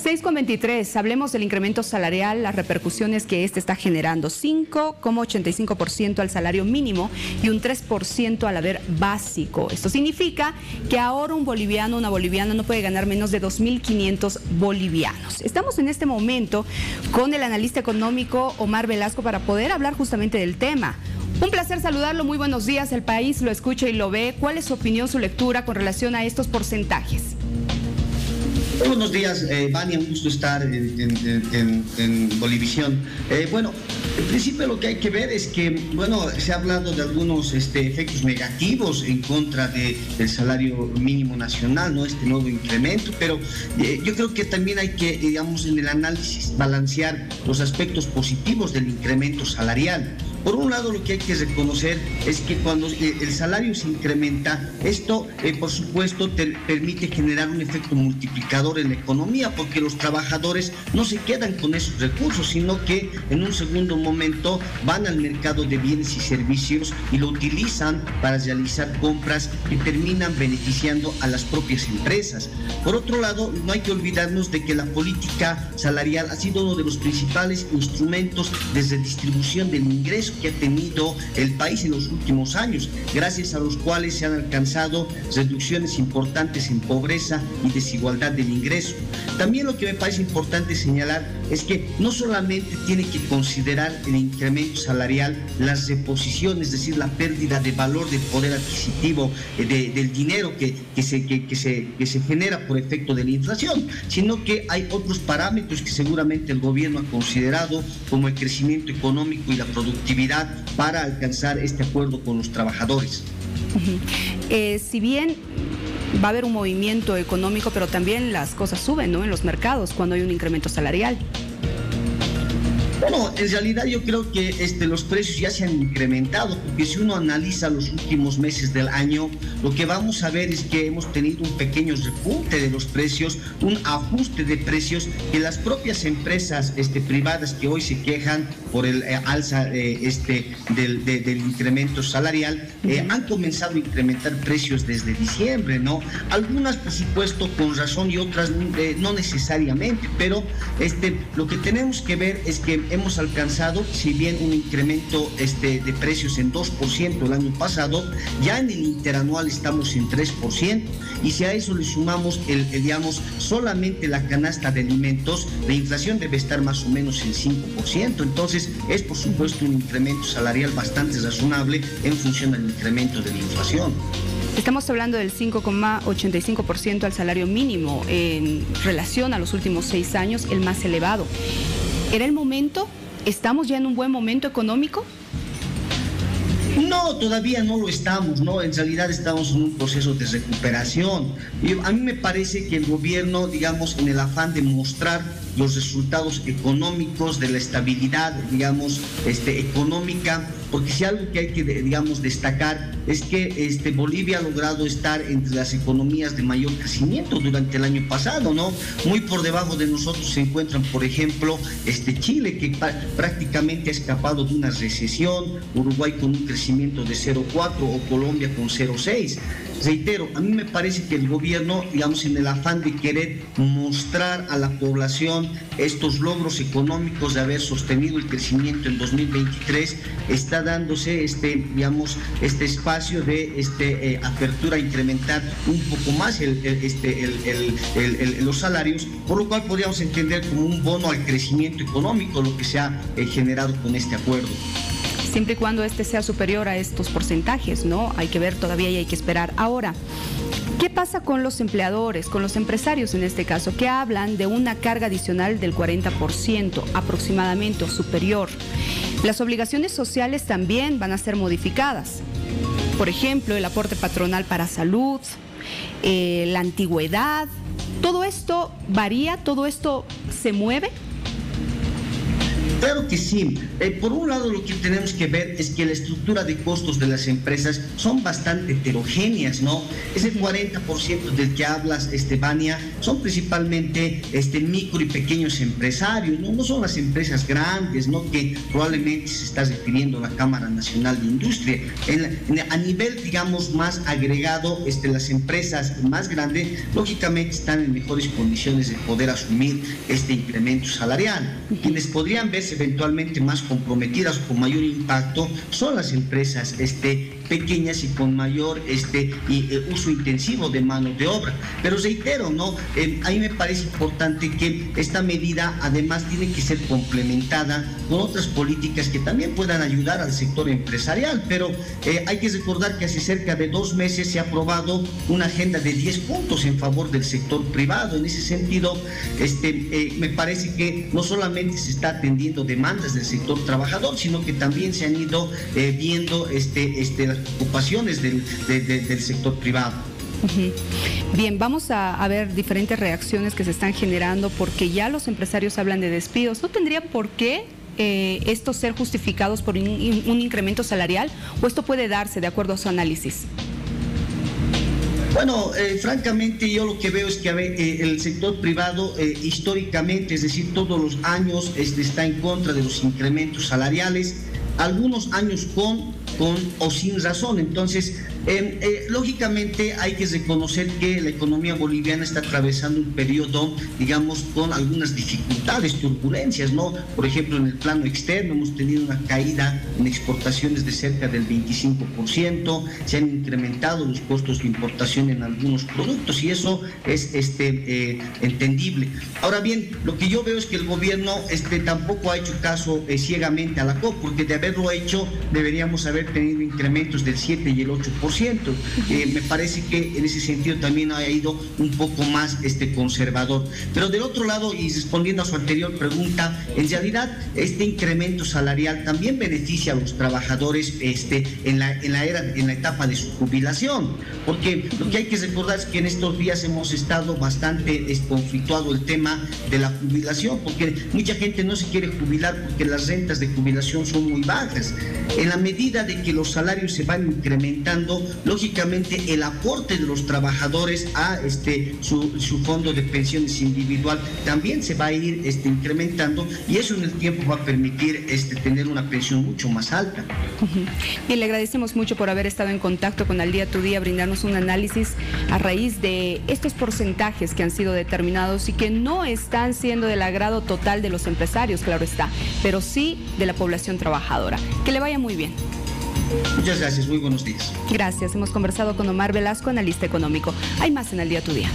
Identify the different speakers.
Speaker 1: 6:23, hablemos del incremento salarial, las repercusiones que este está generando. 5,85% al salario mínimo y un 3% al haber básico. Esto significa que ahora un boliviano, una boliviana no puede ganar menos de 2.500 bolivianos. Estamos en este momento con el analista económico Omar Velasco para poder hablar justamente del tema. Un placer saludarlo, muy buenos días, el país lo escucha y lo ve. ¿Cuál es su opinión, su lectura con relación a estos porcentajes?
Speaker 2: Buenos días, Vania, un gusto estar en Bolivisión. Bueno, en principio lo que hay que ver es que, bueno, se ha hablado de algunos efectos negativos en contra del salario mínimo nacional, ¿no? Este nuevo incremento, pero yo creo que también hay que, digamos, en el análisis balancear los aspectos positivos del incremento salarial. Por un lado, lo que hay que reconocer es que cuando el salario se incrementa, esto, por supuesto, permite generar un efecto multiplicador en la economía, porque los trabajadores no se quedan con esos recursos, sino que en un segundo momento van al mercado de bienes y servicios y lo utilizan para realizar compras que terminan beneficiando a las propias empresas. Por otro lado, no hay que olvidarnos de que la política salarial ha sido uno de los principales instrumentos de redistribución del ingreso que ha tenido el país en los últimos años, gracias a los cuales se han alcanzado reducciones importantes en pobreza y desigualdad del ingreso. También lo que me parece importante señalar es que no solamente tiene que considerar el incremento salarial las reposiciones, es decir, la pérdida de valor del poder adquisitivo del dinero que se genera por efecto de la inflación, sino que hay otros parámetros que seguramente el gobierno ha considerado, como el crecimiento económico y la productividad, para alcanzar este acuerdo con los trabajadores.
Speaker 1: Si bien va a haber un movimiento económico, pero también las cosas suben, ¿no?, en los mercados cuando hay un incremento salarial.
Speaker 2: Bueno, en realidad yo creo que los precios ya se han incrementado, porque si uno analiza los últimos meses del año, lo que vamos a ver es que hemos tenido un pequeño repunte de los precios, un ajuste de precios que las propias empresas privadas que hoy se quejan por el alza del incremento salarial, han comenzado a incrementar precios desde diciembre, ¿no? Algunas, por supuesto, con razón y otras no necesariamente, pero lo que tenemos que ver es que hemos alcanzado, si bien un incremento de precios en 2% el año pasado, ya en el interanual estamos en 3%, y si a eso le sumamos digamos, solamente la canasta de alimentos, la inflación debe estar más o menos en 5%, entonces es por supuesto un incremento salarial bastante razonable en función del incremento de la inflación.
Speaker 1: Estamos hablando del 5,85% al salario mínimo en relación a los últimos 6 años, el más elevado. ¿Era el momento? ¿Estamos ya en un buen momento económico?
Speaker 2: No, todavía no lo estamos, ¿no? En realidad estamos en un proceso de recuperación. Y a mí me parece que el gobierno, digamos, en el afán de mostrar los resultados económicos de la estabilidad, digamos, económica, porque si algo que hay que, digamos, destacar es que Bolivia ha logrado estar entre las economías de mayor crecimiento durante el año pasado, ¿no? Muy por debajo de nosotros se encuentran, por ejemplo, Chile, que prácticamente ha escapado de una recesión, Uruguay con un crecimiento de 0,4 o Colombia con 0,6. Reitero, a mí me parece que el gobierno, digamos, en el afán de querer mostrar a la población estos logros económicos de haber sostenido el crecimiento en 2023, está dándose digamos, espacio de apertura a incrementar un poco más los salarios, por lo cual podríamos entender como un bono al crecimiento económico lo que se ha generado con este acuerdo.
Speaker 1: Siempre y cuando sea superior a estos porcentajes, ¿no? Hay que ver todavía y hay que esperar. Ahora, ¿qué pasa con los empleadores, con los empresarios en este caso, que hablan de una carga adicional del 40% aproximadamente o superior? Las obligaciones sociales también van a ser modificadas. Por ejemplo, el aporte patronal para salud, la antigüedad, ¿todo esto varía? ¿Todo esto se mueve?
Speaker 2: Claro que sí. Por un lado, lo que tenemos que ver es que la estructura de costos de las empresas son bastante heterogéneas, ¿no? Ese 40% del que hablas, Vania, son principalmente micro y pequeños empresarios, ¿no? No son las empresas grandes, ¿no? Que probablemente se está refiriendo a la Cámara Nacional de Industria. A nivel, digamos, más agregado, las empresas más grandes, lógicamente, están en mejores condiciones de poder asumir este incremento salarial. Quienes podrían verse eventualmente más comprometidas con mayor impacto son las empresas pequeñas y con mayor uso intensivo de mano de obra. Pero reitero, ¿no? A mí me parece importante que esta medida además tiene que ser complementada con otras políticas que también puedan ayudar al sector empresarial, pero hay que recordar que hace cerca de 2 meses se ha aprobado una agenda de 10 puntos en favor del sector privado. En ese sentido, me parece que no solamente se está atendiendo demandas del sector trabajador, sino que también se han ido viendo las ocupaciones del sector privado.
Speaker 1: Bien, vamos a ver diferentes reacciones que se están generando porque ya los empresarios hablan de despidos. ¿No tendría por qué estos ser justificados por un incremento salarial o esto puede darse de acuerdo a su análisis?
Speaker 2: Bueno, francamente yo lo que veo es que el sector privado históricamente, es decir, todos los años está en contra de los incrementos salariales, algunos años con o sin razón. Entonces, lógicamente hay que reconocer que la economía boliviana está atravesando un periodo, digamos, con algunas dificultades, turbulencias, ¿no? Por ejemplo, en el plano externo hemos tenido una caída en exportaciones de cerca del 25%, se han incrementado los costos de importación en algunos productos y eso es entendible. Ahora bien, lo que yo veo es que el gobierno tampoco ha hecho caso ciegamente a la COP, porque de haberlo hecho deberíamos haber tenido incrementos del 7 y el 8%. Me parece que en ese sentido también ha ido un poco más conservador. Pero del otro lado, y respondiendo a su anterior pregunta, en realidad este incremento salarial también beneficia a los trabajadores en la etapa de su jubilación, porque lo que hay que recordar es que en estos días hemos estado bastante conflictuado el tema de la jubilación, porque mucha gente no se quiere jubilar porque las rentas de jubilación son muy bajas. En la medida de que los salarios se van incrementando, lógicamente el aporte de los trabajadores a su fondo de pensiones individual también se va a ir incrementando y eso en el tiempo va a permitir tener una pensión mucho más alta.
Speaker 1: Bien, le agradecemos mucho por haber estado en contacto con Al Día Tu Día, brindarnos un análisis a raíz de estos porcentajes que han sido determinados y que no están siendo del agrado total de los empresarios, claro está, pero sí de la población trabajadora. Que le vaya muy bien.
Speaker 2: Muchas gracias, muy buenos días.
Speaker 1: Gracias, hemos conversado con Omar Velasco, analista económico. Hay más en Al Día Tu Día.